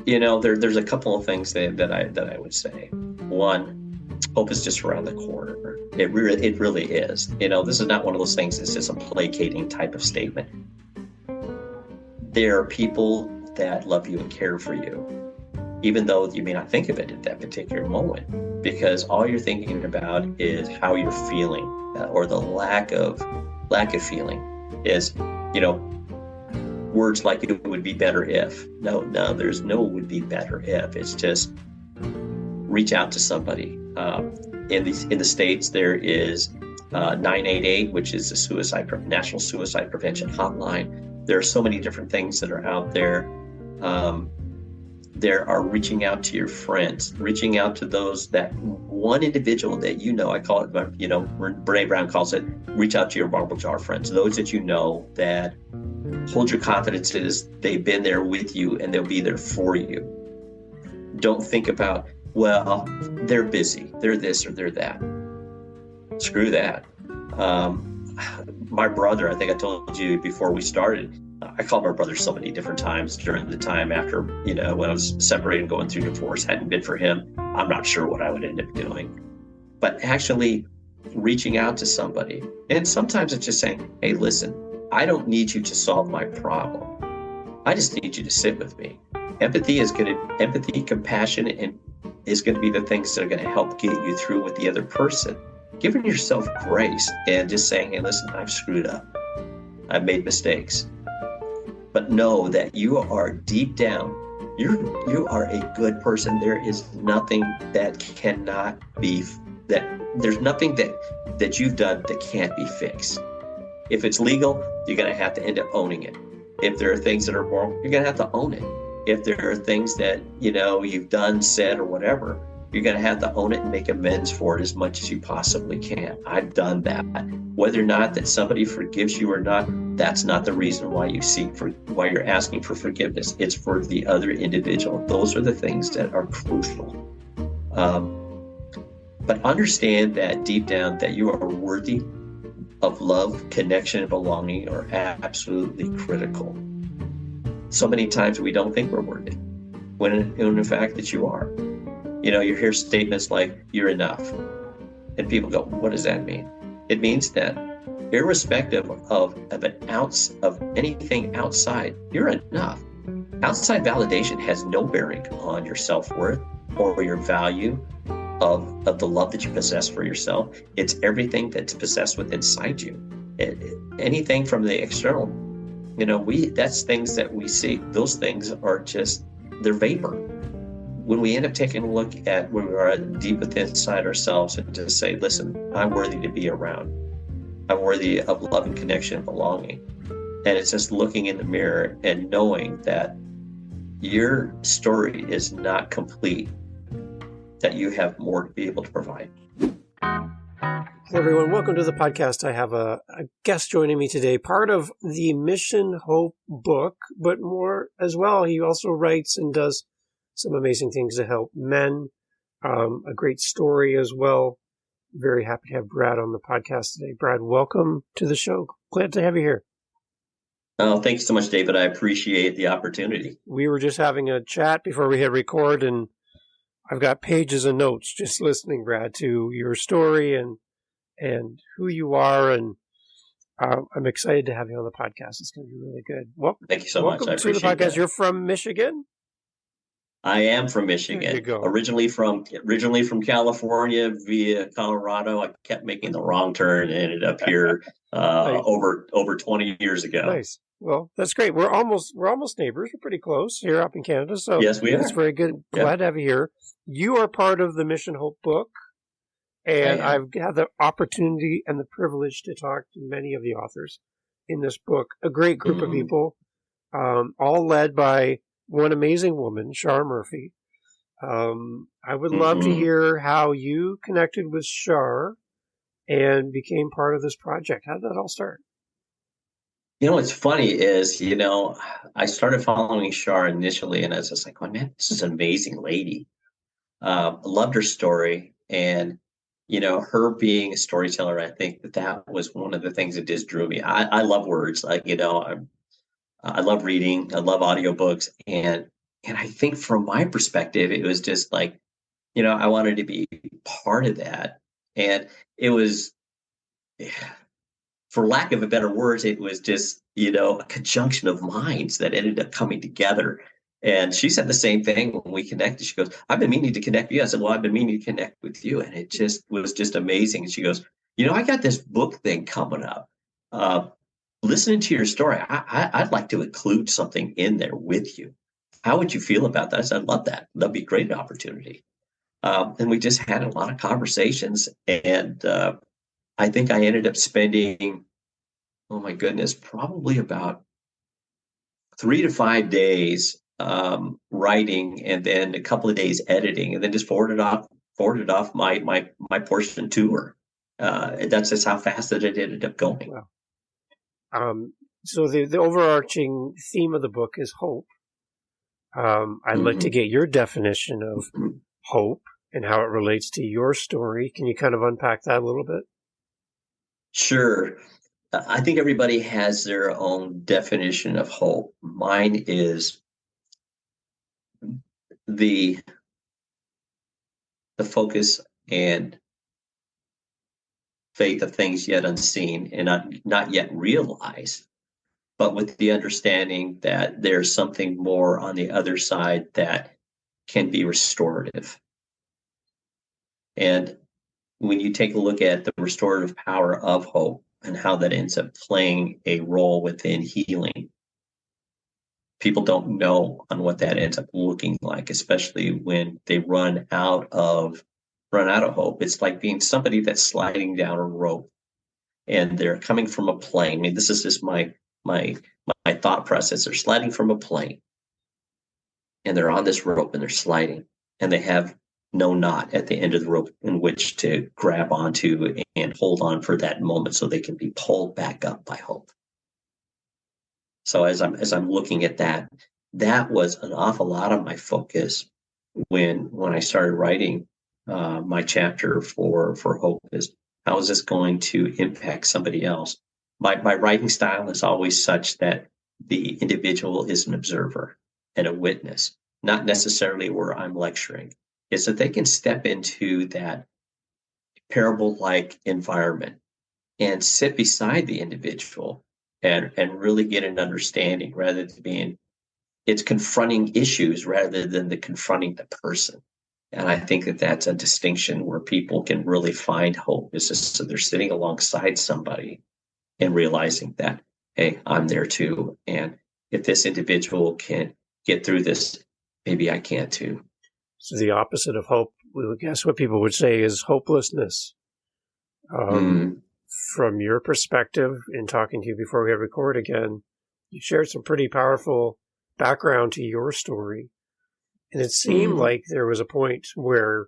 there's a couple of things that I would say. One, hope is just around the corner. It really is. This is not one of those things that's just a placating type of statement. There are people that love you and care for you, even though you may not think of it at that particular moment, because all you're thinking about is how you're feeling, or the lack of feeling is, words like it would be better if. No, there's no would be better if. It's just reach out to somebody. In the States, there is 988, which is the National Suicide Prevention Hotline. There are so many different things that are out there. There are reaching out to your friends, reaching out to those, that one individual that I call it, Brene Brown calls it, reach out to your marble jar friends, those that that hold your confidences, they've been there with you and they'll be there for you. Don't think about, well, they're busy, they're this or they're that. Screw that. My brother, I think I told you before we started, I called my brother so many different times during the time after, when I was separated and going through divorce. Hadn't been for him, I'm not sure what I would end up doing. But actually reaching out to somebody, and sometimes it's just saying, hey, listen, I don't need you to solve my problem. I just need you to sit with me. Empathy, compassion, and is going to be the things that are going to help get you through with the other person. Giving yourself grace and just saying, hey, listen, I've screwed up. I've made mistakes. But know that you are deep down, you are a good person. There is nothing that cannot be, there's nothing that you've done that can't be fixed. If it's legal, you're going to have to end up owning it. If there are things that are wrong, you're going to have to own it. If there are things that, you've done, said, or whatever, you're going to have to own it and make amends for it as much as you possibly can. I've done that. Whether or not that somebody forgives you or not, that's not the reason why why you're asking for forgiveness. It's for the other individual. Those are the things that are crucial. But understand that deep down that you are worthy of love, connection, and belonging are absolutely critical. So many times we don't think we're worthy, when in fact that you are. You hear statements like, you're enough. And people go, what does that mean? It means that irrespective of anything outside, you're enough. Outside validation has no bearing on your self-worth or your value of the love that you possess for yourself. It's everything that's possessed within inside you. Anything from the external, that's things that we see. Those things are just, they're vapor. When we end up taking a look at where we are deep within inside ourselves and just say, listen, I'm worthy to be around. I'm worthy of love and connection and belonging. And it's just looking in the mirror and knowing that your story is not complete, that you have more to be able to provide. Hello, everyone. Welcome to the podcast. I have a guest joining me today, part of the Mission Hope book, but more as well. He also writes and does some amazing things to help men. A great story as well. Very happy to have Brad on the podcast today. Brad, welcome to the show. Glad to have you here. Oh, thank you so much, David. I appreciate the opportunity. We were just having a chat before we hit record, and I've got pages of notes just listening, Brad, to your story and who you are, and I'm excited to have you on the podcast. It's going to be really good. Well, thank you so much. I appreciate to the podcast. That. You're from Michigan? I am from Michigan. There you go. Originally from California via Colorado. I kept making the wrong turn and ended up here over 20 years ago. Nice. Well, that's great. We're almost neighbors. We're pretty close here up in Canada. So yes, we are. That's very good. Glad to have you here. You are part of the Mission Hope book, and I've had the opportunity and the privilege to talk to many of the authors in this book. A great group of people, all led by one amazing woman, Shar Murphy. I would love to hear how you connected with Shar and became part of this project. How did that all start? What's funny is, I started following Shar initially, and I was just like, oh, man, this is an amazing lady. Loved her story. And, her being a storyteller, I think that was one of the things that just drew me. I love words. I love reading. I love audiobooks. And And I think from my perspective, it was just like, I wanted to be part of that. And it was, for lack of a better words, it was just, a conjunction of minds that ended up coming together. And she said the same thing when we connected. She goes, I've been meaning to connect with you. I said, well, I've been meaning to connect with you. And it just was just amazing. And she goes, I got this book thing coming up. Uh, Listening to your story, I'd like to include something in there with you. How would you feel about that? I said, I'd love that. That'd be a great opportunity. And we just had a lot of conversations. And I think I ended up spending, oh my goodness, probably about 3 to 5 days writing, and then a couple of days editing, and then just forwarded off my portion to her. That's just how fast that it ended up going. Wow. So the overarching theme of the book is hope. I'd like to get your definition of hope and how it relates to your story. Can you kind of unpack that a little bit? Sure. I think everybody has their own definition of hope. Mine is the focus and faith of things yet unseen and not yet realized, but with the understanding that there's something more on the other side that can be restorative. And when you take a look at the restorative power of hope and how that ends up playing a role within healing, people don't know on what that ends up looking like, especially when they run out of hope. It's like being somebody that's sliding down a rope and they're coming from a plane. I mean, this is just my thought process. They're sliding from a plane and they're on this rope and they're sliding, and they have no knot at the end of the rope in which to grab onto and hold on for that moment so they can be pulled back up by hope. So as I'm looking at that, that was an awful lot of my focus when I started writing my chapter for hope. Is how is this going to impact somebody else? My writing style is always such that the individual is an observer and a witness, not necessarily where I'm lecturing. Is that they can step into that parable-like environment and sit beside the individual and really get an understanding, rather than being, it's confronting issues rather than the confronting the person. And I think that that's a distinction where people can really find hope, is just so they're sitting alongside somebody and realizing that, hey, I'm there too. And if this individual can get through this, maybe I can too. So the opposite of hope, we would guess what people would say is hopelessness. From your perspective, in talking to you before we record again, you shared some pretty powerful background to your story. And it seemed like there was a point where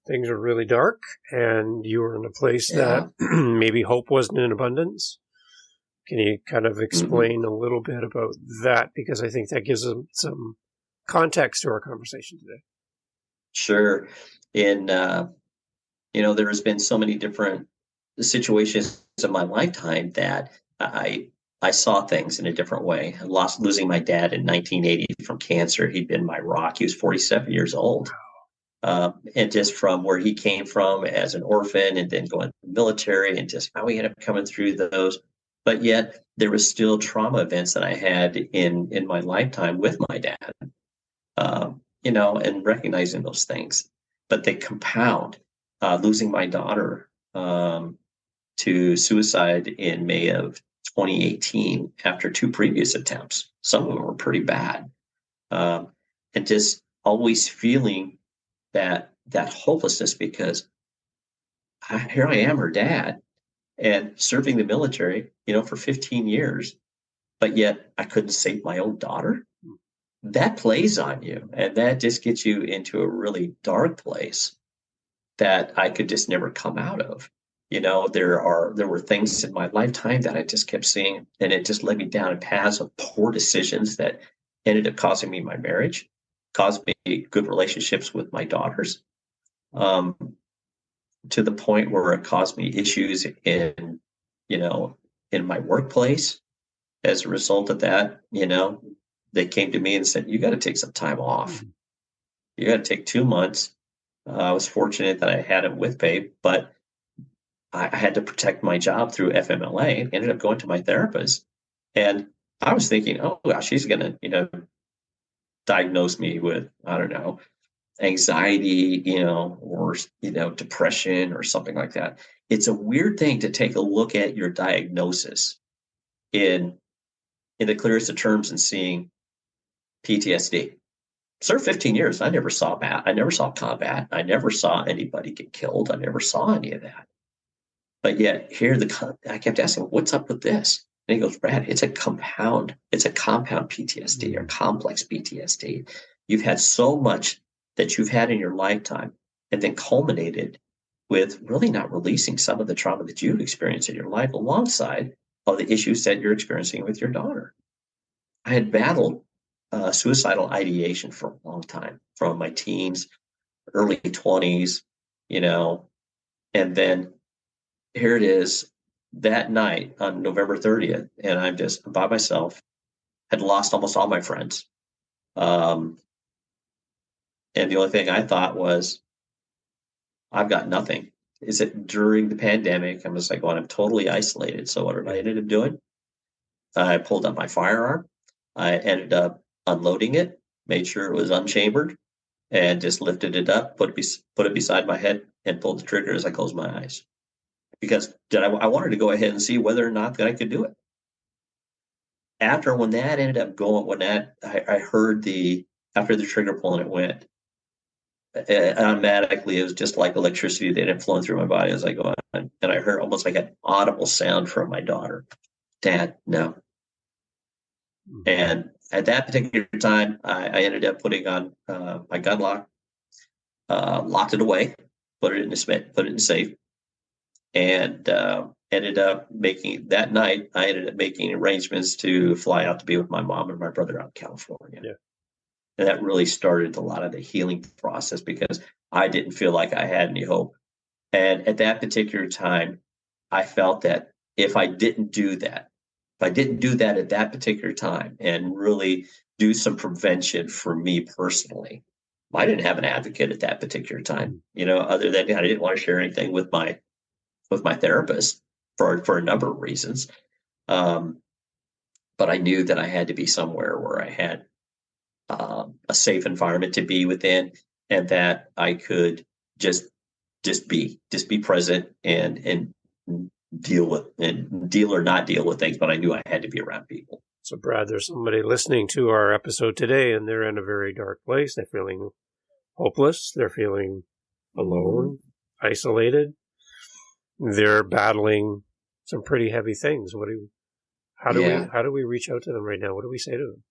things were really dark and you were in a place that maybe hope wasn't in abundance. Can you kind of explain a little bit about that? Because I think that gives them some context to our conversation today. Sure. And, there has been so many different situations in my lifetime that I saw things in a different way. I losing my dad in 1980 from cancer. He'd been my rock. He was 47 years old. And just from where he came from as an orphan and then going to the military, and just how he ended up coming through those. But yet there was still trauma events that I had in my lifetime with my dad, and recognizing those things. But they compound. Losing my daughter to suicide in May of 2018 after 2 previous attempts. Some of them were pretty bad. And just always feeling that hopelessness, because here I am, her dad, and serving the military, for 15 years, but yet I couldn't save my own daughter. That plays on you, and that just gets you into a really dark place that I could just never come out of. There were things in my lifetime that I just kept seeing, and it just led me down a path of poor decisions that ended up costing me my marriage, caused me good relationships with my daughters, to the point where it caused me issues in my workplace as a result of that. they came to me and said, you got to take some time off. You got to take 2 months. I was fortunate that I had it with pay, but I had to protect my job through FMLA. Ended up going to my therapist, and I was thinking, oh gosh, she's going to, diagnose me with, I don't know, anxiety, or, depression or something like that. It's a weird thing to take a look at your diagnosis in the clearest of terms and seeing PTSD. Served 15 years. I never saw that. I never saw combat. I never saw anybody get killed. I never saw any of that. But yet here I kept asking, what's up with this? And he goes, Brad, it's a compound PTSD or complex PTSD. You've had so much that you've had in your lifetime and then culminated with really not releasing some of the trauma that you've experienced in your life alongside all the issues that you're experiencing with your daughter. I had battled suicidal ideation for a long time, from my teens, early 20s, and then here it is that night on November 30th, and I'm just by myself, had lost almost all my friends. And the only thing I thought was, I've got nothing. Is it during the pandemic? I'm just like, well, I'm totally isolated. So what I ended up doing? I pulled up my firearm. I ended up unloading it, made sure it was unchambered, and just lifted it up, put it beside my head, and pulled the trigger as I closed my eyes. Because I wanted to go ahead and see whether or not that I could do it. When that ended up going, I heard after the trigger pulling, it went, automatically, it was just like electricity that had flown through my body as I go on. And I heard almost like an audible sound from my daughter, Dad, no. And at that particular time, I ended up putting on my gun lock, locked it away, put it in the safe, and ended up making arrangements to fly out to be with my mom and my brother out in California. Yeah. And that really started a lot of the healing process, because I didn't feel like I had any hope. And at that particular time, I felt that if I didn't do that at that particular time and really do some prevention for me personally, I didn't have an advocate at that particular time, other than I didn't want to share anything with my therapist for a number of reasons. But I knew that I had to be somewhere where I had a safe environment to be within, and that I could just be present and deal or not deal with things. But I knew I had to be around people. So, Brad, there's somebody listening to our episode today, and they're in a very dark place. They're feeling hopeless. They're feeling alone, isolated. They're battling some pretty heavy things. How do we reach out to them right now? What do we say to them?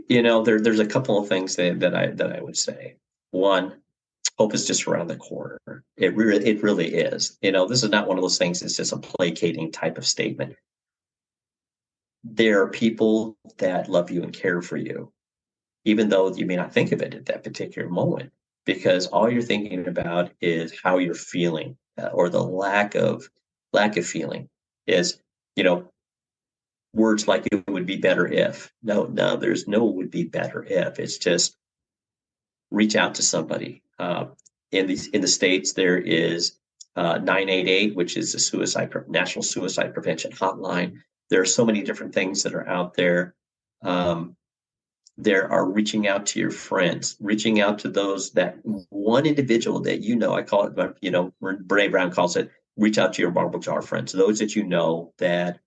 There's a couple of things that I would say. One, hope is just around the corner. It really is. This is not one of those things that's just a placating type of statement. There are people that love you and care for you, even though you may not think of it at that particular moment, because all you're thinking about is how you're feeling, or the lack of feeling is, words like it would be better if. No, there's no would be better if. It's just reach out to somebody. In the States, there is 988, which is the National Suicide Prevention Hotline. There are so many different things that are out there. There are reaching out to your friends, reaching out to those, that one individual that I call it, Brene Brown calls it, reach out to your marble jar friends, those that that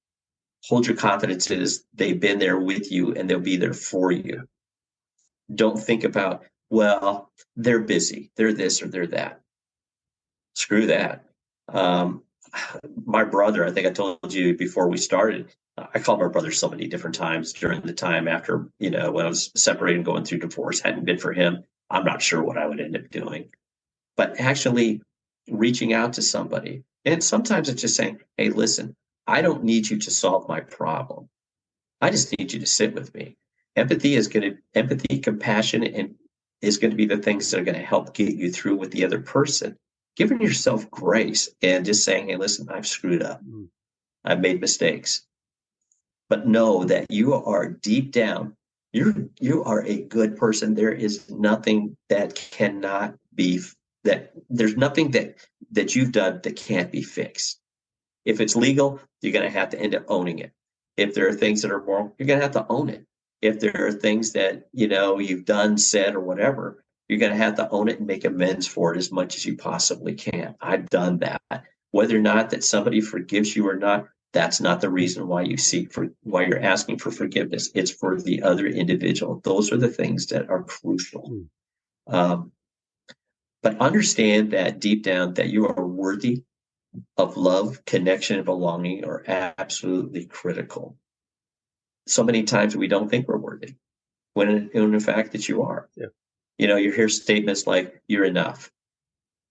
hold your confidences. They've been there with you and they'll be there for you. Don't think about, well, they're busy, they're this or they're that. Screw that. My brother, I think I told you before we started, I called my brother so many different times during the time after, when I was separated and going through divorce. Hadn't been for him, I'm not sure what I would end up doing. But actually reaching out to somebody. And sometimes it's just saying, hey, listen, I don't need you to solve my problem. I just need you to sit with me. Empathy, compassion, and is going to be the things that are going to help get you through with the other person. Giving yourself grace and just saying, hey, listen, I've screwed up. I've made mistakes. But know that you are deep down You are a good person. There is nothing that cannot be that there's nothing that you've done that can't be fixed. If it's legal, you're going to have to end up owning it. If there are things that are moral, you're going to have to own it. If there are things that, you've done, said, or whatever, you're going to have to own it and make amends for it as much as you possibly can. I've done that. Whether or not that somebody forgives you or not, that's not the reason why why you're asking for forgiveness. It's for the other individual. Those are the things that are crucial. Um, but understand that deep down that you are worthy of love, connection, and belonging are absolutely critical. So many times we don't think we're worthy, when in fact that you are. Yeah. You hear statements like "you're enough,"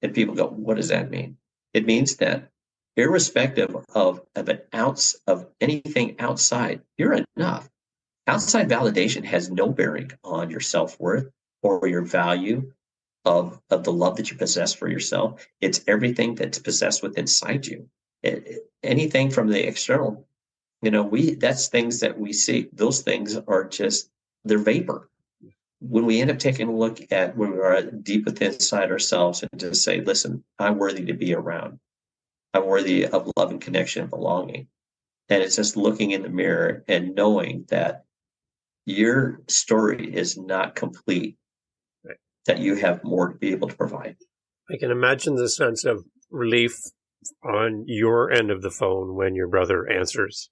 and people go, "What does that mean?" It means that irrespective of an ounce of anything outside, you're enough. Outside validation has no bearing on your self-worth or your value of the love that you possess for yourself. It's everything that's possessed within inside you. Anything from the external, that's things that we see. Those things are just, they're vapor. When we end up taking a look at when we are deep within inside ourselves and just say, listen, I'm worthy to be around. I'm worthy of love and connection and belonging. And it's just looking in the mirror and knowing that your story is not complete, that you have more to be able to provide. I can imagine the sense of relief on your end of the phone when your brother answers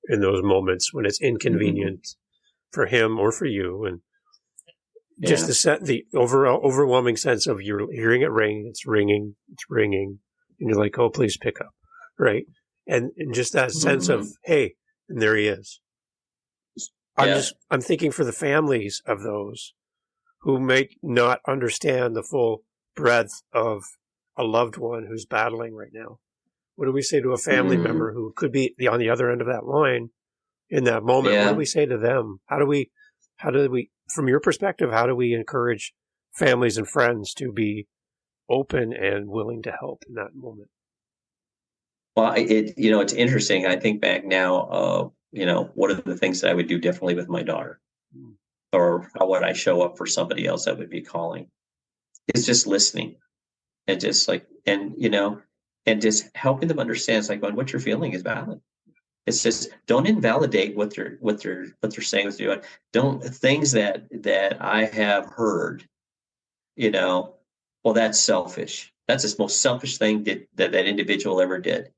in those moments when it's inconvenient for him or for you. And just the overall overwhelming sense of you're hearing it ring, it's ringing, and you're like, oh, please pick up. Right. And just that sense of, hey, and there he is. I'm thinking for the families of those who may not understand the full breadth of a loved one who's battling right now. What do we say to a family member who could be on the other end of that line in that moment? What do we say to them? How do we, from your perspective, how do we encourage families and friends to be open and willing to help in that moment? Well, it's interesting. I think back now, what are the things that I would do differently with my daughter? Or how would I show up for somebody else that would be calling? It's just listening and just and just helping them understand. It's like, going, what you're feeling is valid. It's just, don't invalidate what they're saying with you. Don't, things that I have heard, well, that's selfish. That's the most selfish thing that individual ever did.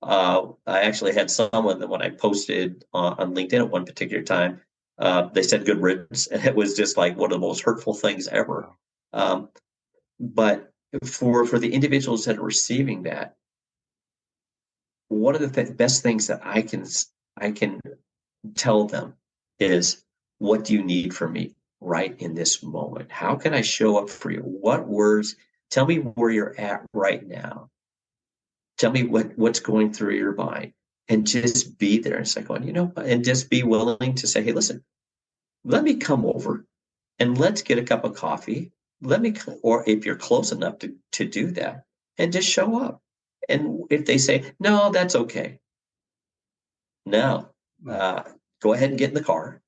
I actually had someone that when I posted on LinkedIn at one particular time, they said good riddance, and it was just like one of the most hurtful things ever. But for the individuals that are receiving that, one of the best things that I can tell them is, what do you need from me right in this moment? How can I show up for you? What words? Tell me where you're at right now. Tell me what's going through your mind, and just be there. It's like, and just be willing to say, hey, listen, let me come over and let's get a cup of coffee. Or if you're close enough to do that, and just show up. And if they say, no, that's okay. No, go ahead and get in the car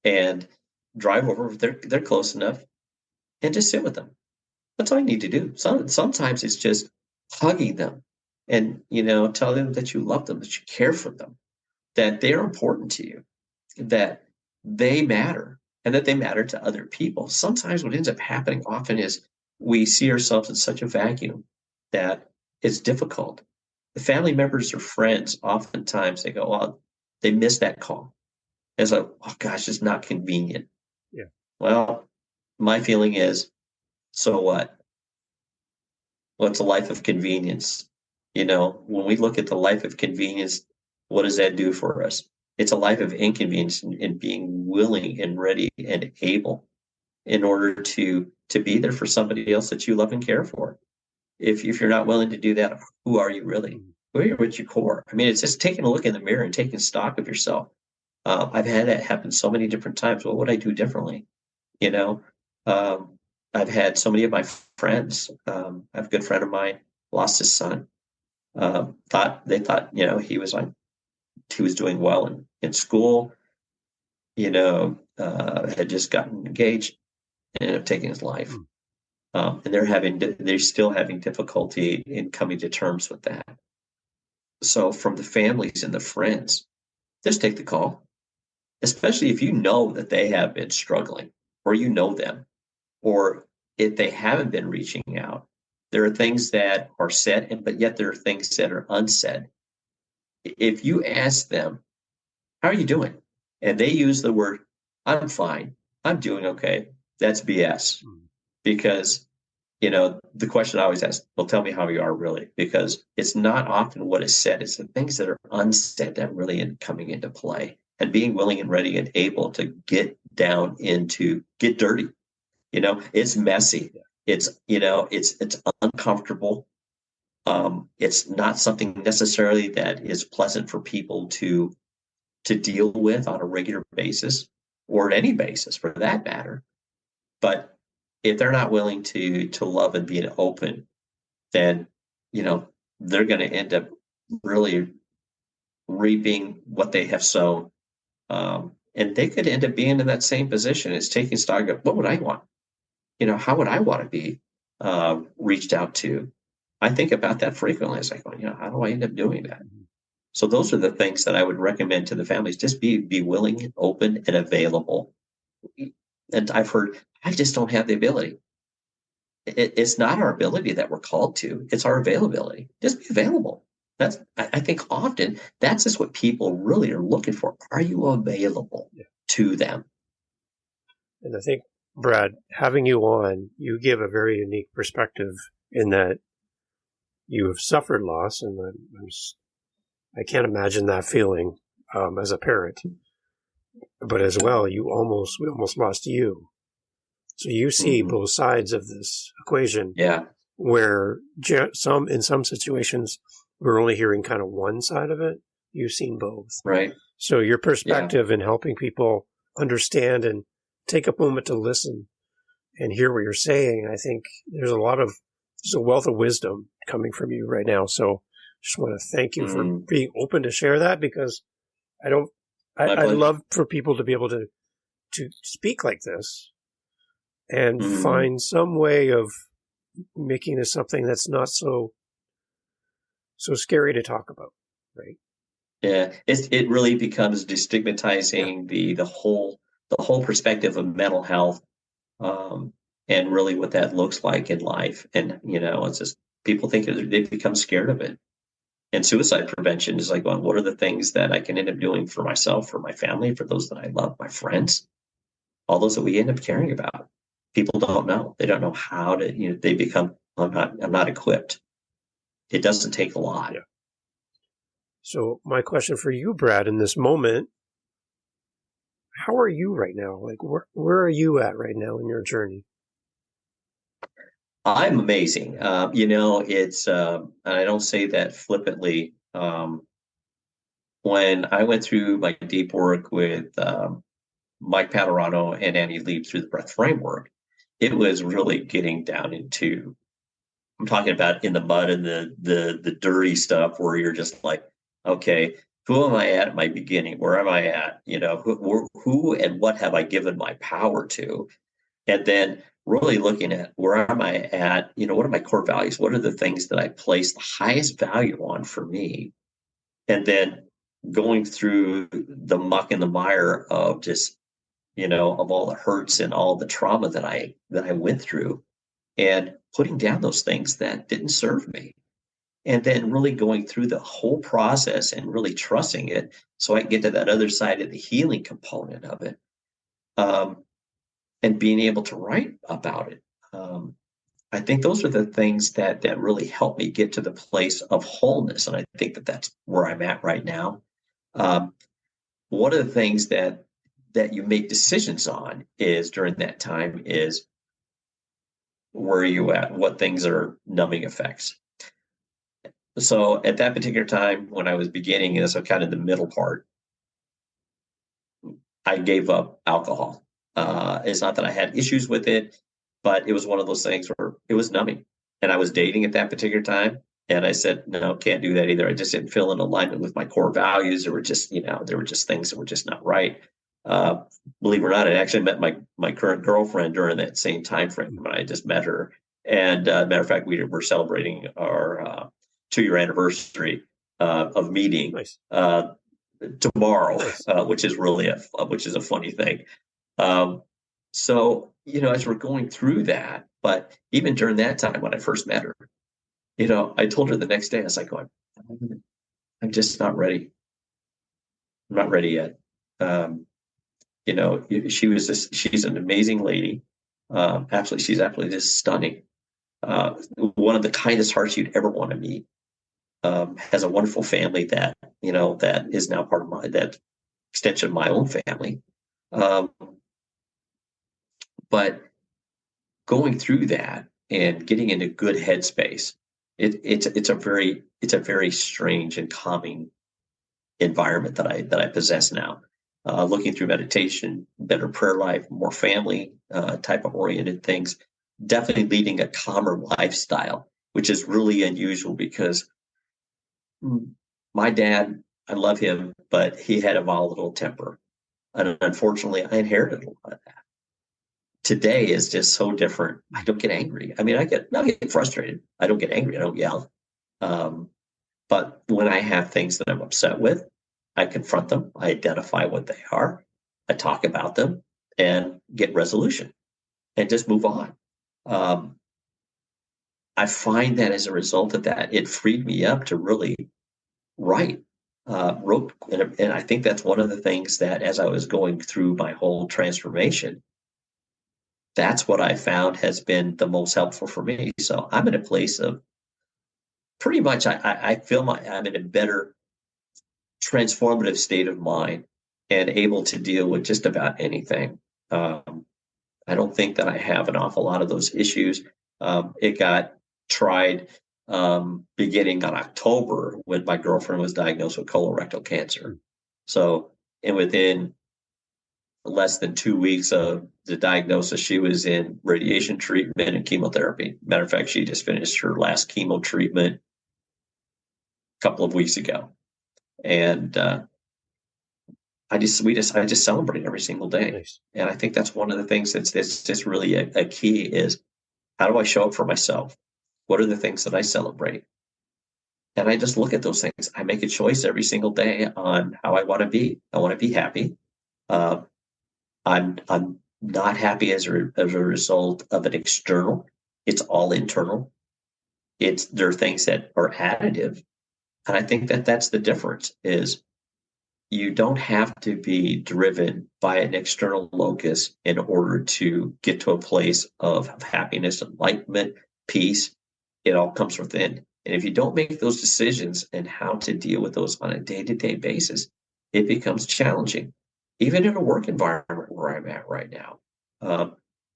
and drive over if they're close enough, and just sit with them. That's all you need to do. Sometimes it's just hugging them and, tell them that you love them, that you care for them, that they're important to you, that they matter, and that they matter to other people. Sometimes what ends up happening often is we see ourselves in such a vacuum that it's difficult. The family members or friends, oftentimes they go, well, they miss that call. It's like, oh gosh, it's not convenient. Yeah. Well, my feeling is, so what? Well, it's a life of convenience. When we look at the life of convenience, what does that do for us? It's a life of inconvenience, and being willing and ready and able in order to be there for somebody else that you love and care for. If you're not willing to do that, who are you really? Who are you at your core? I mean, it's just taking a look in the mirror and taking stock of yourself. I've had that happen so many different times. What would I do differently? I've had so many of my friends. I have a good friend of mine lost his son. Thought he was doing well in school. had just gotten engaged and ended up taking his life. Mm. And they're still having difficulty in coming to terms with that. So from the families and the friends, just take the call, especially if you know that they have been struggling or you know them, or if they haven't been reaching out. There are things that are said, but yet there are things that are unsaid. If you ask them, how are you doing? And they use the word, I'm fine, I'm doing okay, that's BS. Because, the question I always ask, well, tell me how you are really, because it's not often what is said, it's the things that are unsaid that really end coming into play, and being willing and ready and able to get dirty. It's messy. It's uncomfortable. It's not something necessarily that is pleasant for people to deal with on a regular basis, or at any basis for that matter. But if they're not willing to love and be open, then they're going to end up really reaping what they have sown. And they could end up being in that same position as taking stock of, what would I want? How would I want to be reached out to? I think about that frequently. It's like, how do I end up doing that? So those are the things that I would recommend to the families. Just be willing and open and available. And I've heard, I just don't have the ability. It's not our ability that we're called to. It's our availability. Just be available. I think often that's just what people really are looking for. Are you available to them? And I think, Brad, having you on, you give a very unique perspective in that you have suffered loss, and I can't imagine that feeling as a parent. But as well, we almost lost you. So you see both sides of this equation. Yeah. Where in some situations, we're only hearing kind of one side of it. You've seen both. Right. So your perspective in helping people understand and take a moment to listen and hear what you're saying, I think there's a wealth of wisdom coming from you right now. So just want to thank you for being open to share that, because I love for people to be able to speak like this and find some way of making this something that's not so scary to talk about, right? Yeah, it really becomes destigmatizing the whole perspective of mental health, and really what that looks like in life. And it's just people think they become scared of it. And suicide prevention is like, well, what are the things that I can end up doing for myself, for my family, for those that I love, my friends, all those that we end up caring about? People don't know. They don't know how to. They become. I'm not equipped. It doesn't take a lot. Yeah. So my question for you, Brad, in this moment, how are you right now? Like, where are you at right now in your journey? I'm amazing. It's, and I don't say that flippantly. When I went through my deep work with Mike Paterano and Annie Lieb through the breath framework, it was really getting down into, I'm talking about in the mud and the dirty stuff where you're just like, okay, who am I at my beginning? Where am I at? Who and what have I given my power to? And then really looking at where am I at? What are my core values? What are the things that I place the highest value on for me? And then going through the muck and the mire of just, of all the hurts and all the trauma that I went through, and putting down those things that didn't serve me. And then really going through the whole process and really trusting it so I can get to that other side of the healing component of it. And being able to write about it. I think those are the things that really help me get to the place of wholeness. And I think that's where I'm at right now. One of the things that you make decisions on is during that time is, where are you at? What things are numbing effects? So at that particular time, when I was beginning, and so kind of the middle part, I gave up alcohol. It's not that I had issues with it, but it was one of those things where it was numbing. And I was dating at that particular time. And I said, no, can't do that either. I just didn't feel in alignment with my core values. There were just things that were just not right. Uh, Believe it or not, I actually met my current girlfriend during that same time frame. When I just met her, and matter of fact, we were celebrating our 2-year anniversary of meeting Nice. Tomorrow, Nice. which is really which is a funny thing. Um, so as we're going through that, but even during that time when I first met her, I told her the next day, I was like, I'm just not ready. I'm not ready yet. Um, she's an amazing lady. She's absolutely just stunning. One of the kindest hearts you'd ever want to meet. Has a wonderful family that is now part of that extension of my own family. Um, but going through that and getting into good headspace, it's a very strange and calming environment that I possess now. Looking through meditation, better prayer life, more family type of oriented things, definitely leading a calmer lifestyle, which is really unusual because my dad, I love him, but he had a volatile temper. And unfortunately, I inherited a lot of that. Today is just so different. I don't get angry. I mean, I get frustrated. I don't get angry. I don't yell. Um, but when I have things that I'm upset with, I confront them. I identify what they are. I talk about them and get resolution and just move on. Um, I find that as a result of that, it freed me up to really write. Wrote, and I think that's one of the things that as I was going through my whole transformation, that's what I found has been the most helpful for me. So I'm in a place of pretty much, I feel I'm in a better transformative state of mind and able to deal with just about anything. I don't think that I have an awful lot of those issues. It got tried beginning on October when my girlfriend was diagnosed with colorectal cancer. So, and within less than 2 weeks of the diagnosis, she was in radiation treatment and chemotherapy. Matter of fact, she just finished her last chemo treatment a couple of weeks ago. And I just celebrate every single day. Nice. And I think that's one of the things that's just really a key is how do I show up for myself? What are the things that I celebrate? And I just look at those things. I make a choice every single day on how I want to be. I want to be happy. Uh, I'm not happy as a result of an external. It's all internal. There are things that are additive, and I think that that's the difference. Is you don't have to be driven by an external locus in order to get to a place of happiness, enlightenment, peace. It all comes within. And if you don't make those decisions and how to deal with those on a day-to-day basis, it becomes challenging. Even in a work environment where I'm at right now,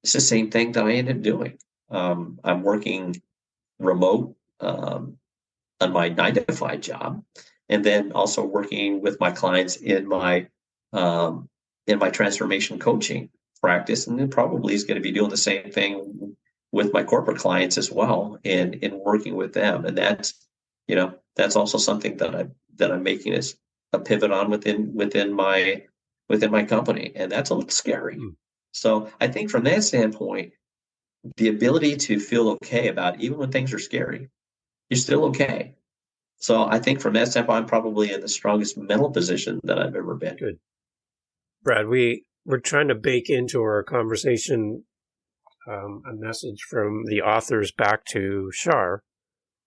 it's the same thing that I end up doing. I'm working remote on my 9 to 5 job, and then also working with my clients in my transformation coaching practice, and then probably is going to be doing the same thing with my corporate clients as well, and in working with them. And that's also something that I'm making as a pivot on within my company, and that's a little scary. So I think from that standpoint, the ability to feel okay about even when things are scary, you're still okay. So I think from that standpoint, I'm probably in the strongest mental position that I've ever been. Good. Brad, we're trying to bake into our conversation a message from the authors back to Shar,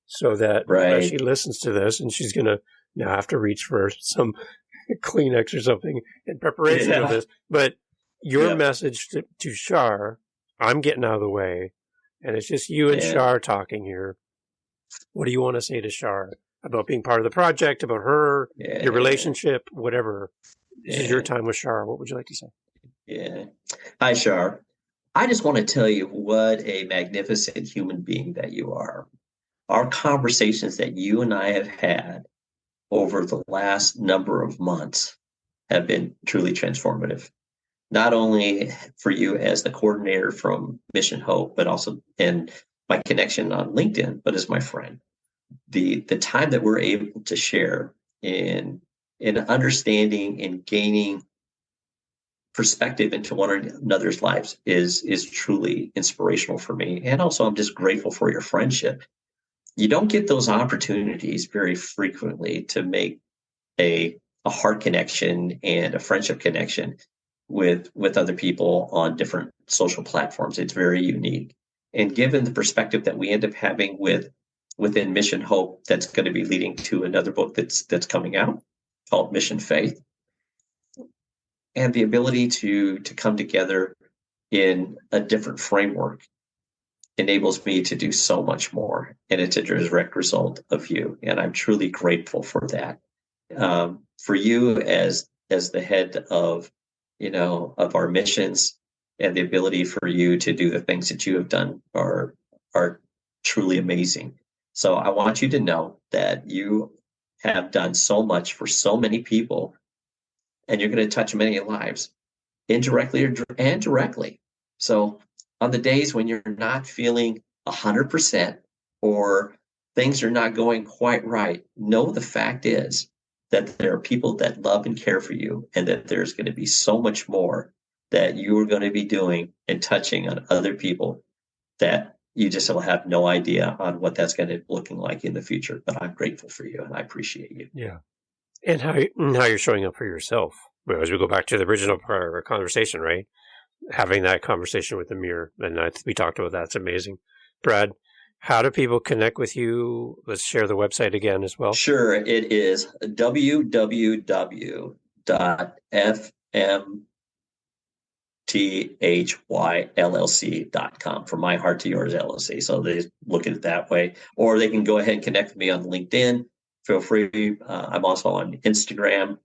so that as she listens to this, and she's going to now have to reach for some Kleenex or something in preparation of this, but your message to Shar, I'm getting out of the way, and it's just you and Shar talking here. What do you want to say to Shar about being part of the project, about her, your relationship, whatever? This is your time with Shar. What would you like to say? Yeah. Hi, Shar. I just want to tell you what a magnificent human being that you are. Our conversations that you and I have had over the last number of months have been truly transformative. Not only for you as the coordinator from Mission Hope, but also in my connection on LinkedIn, but as my friend. The time that we're able to share in understanding and gaining perspective into one another's lives is truly inspirational for me. And also, I'm just grateful for your friendship. You don't get those opportunities very frequently to make a heart connection and a friendship connection with other people on different social platforms. It's very unique. And given the perspective that we end up having within Mission Hope, that's going to be leading to another book that's coming out called Mission Faith, and the ability to come together in a different framework enables me to do so much more. And it's a direct result of you. And I'm truly grateful for that. For you as the head of our missions, and the ability for you to do the things that you have done are truly amazing. So I want you to know that you have done so much for so many people, and you're going to touch many lives, indirectly and directly. So on the days when you're not feeling 100% or things are not going quite right, know the fact is that there are people that love and care for you, and that there's going to be so much more that you are going to be doing and touching on other people that you just will have no idea on what that's going to be looking like in the future. But I'm grateful for you, and I appreciate you. Yeah. And how you're showing up for yourself. As we go back to the original part of our conversation, right? Having that conversation with Amir, and we talked about that. It's amazing. Brad, how do people connect with you? Let's share the website again as well. Sure. It is www.fmthyllc.com, from my heart to yours LLC. So they look at it that way, or they can go ahead and connect with me on LinkedIn. Feel free. I'm also on Instagram.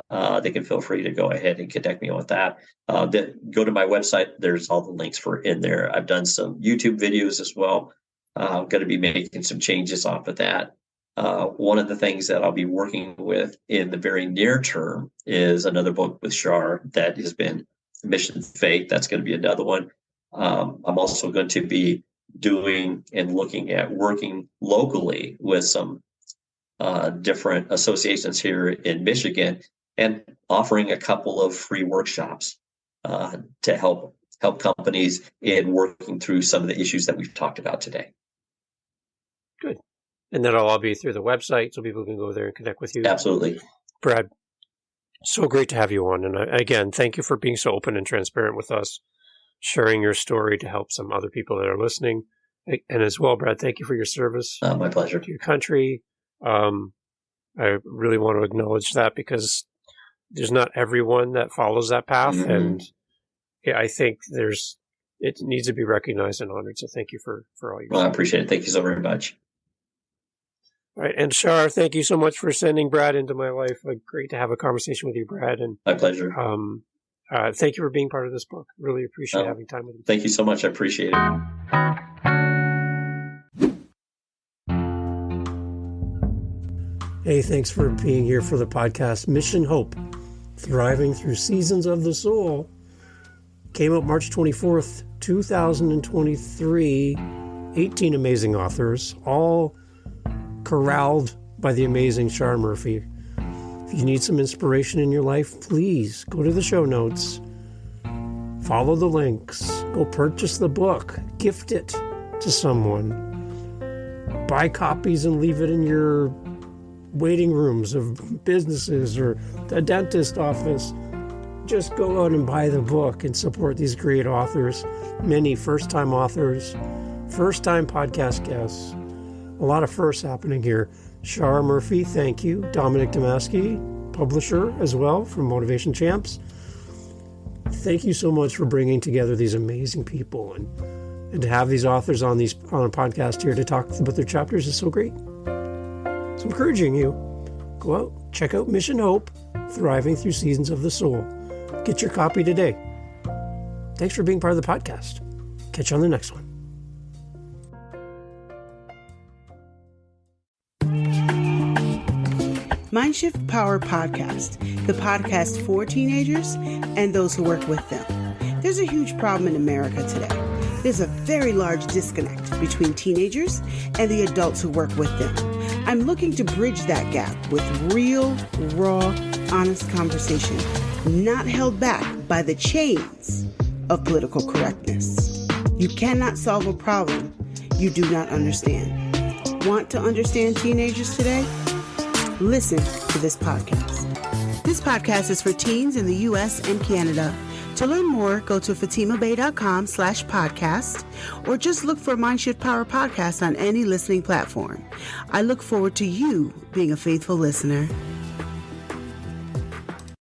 They can feel free to go ahead and connect me with that. Go to my website. There's all the links for in there. I've done some YouTube videos as well. I'm going to be making some changes off of that. One of the things that I'll be working with in the very near term is another book with Shar that has been Mission Faith. That's going to be another one. I'm also going to be doing and looking at working locally with some different associations here in Michigan, and offering a couple of free workshops to help companies in working through some of the issues that we've talked about today. Good. And that'll all be through the website, so people can go there and connect with you. Absolutely. Brad, so great to have you on. And again, thank you for being so open and transparent with us, sharing your story to help some other people that are listening. And as well, Brad, thank you for your service. My pleasure. To your country. I really want to acknowledge that, because there's not everyone that follows that path. Mm-hmm. And I think it needs to be recognized and honored. So thank you for all your Well, I appreciate it. Thank you so very much. All right. And Shar, thank you so much for sending Brad into my life. Great to have a conversation with you, Brad. And my pleasure. Thank you for being part of this book. Really appreciate having time with you. Thank you so much. I appreciate it. Hey, thanks for being here for the podcast Mission Hope, Thriving Through Seasons of the Soul. Came out March 24th, 2023. 18 amazing authors, all corralled by the amazing Shar Murphy. If you need some inspiration in your life, please go to the show notes, follow the links, go purchase the book, gift it to someone, buy copies and leave it in your waiting rooms of businesses or the dentist office. Just go out and buy the book and support these great authors, many first-time authors, first-time podcast guests. A lot of firsts happening here. Shar Murphy, thank you. Dominic Damaski, publisher as well from Motivation Champs. Thank you so much for bringing together these amazing people, and to have these authors on a podcast here to talk about their chapters is so great. So encouraging you, go out, check out Mission Hope, Thriving Through Seasons of the Soul. Get your copy today. Thanks for being part of the podcast. Catch you on the next one. Mindshift Power Podcast, the podcast for teenagers and those who work with them. There's a huge problem in America today. There's a very large disconnect between teenagers and the adults who work with them. I'm looking to bridge that gap with real, raw, honest conversation not held back by the chains of political correctness. You cannot solve a problem you do not understand. Want to understand teenagers today? Listen to this podcast. This podcast is for teens in the U.S. and Canada. To learn more, go to fatimabay.com/podcast or just look for Mindshift Power Podcast on any listening platform. I look forward to you being a faithful listener.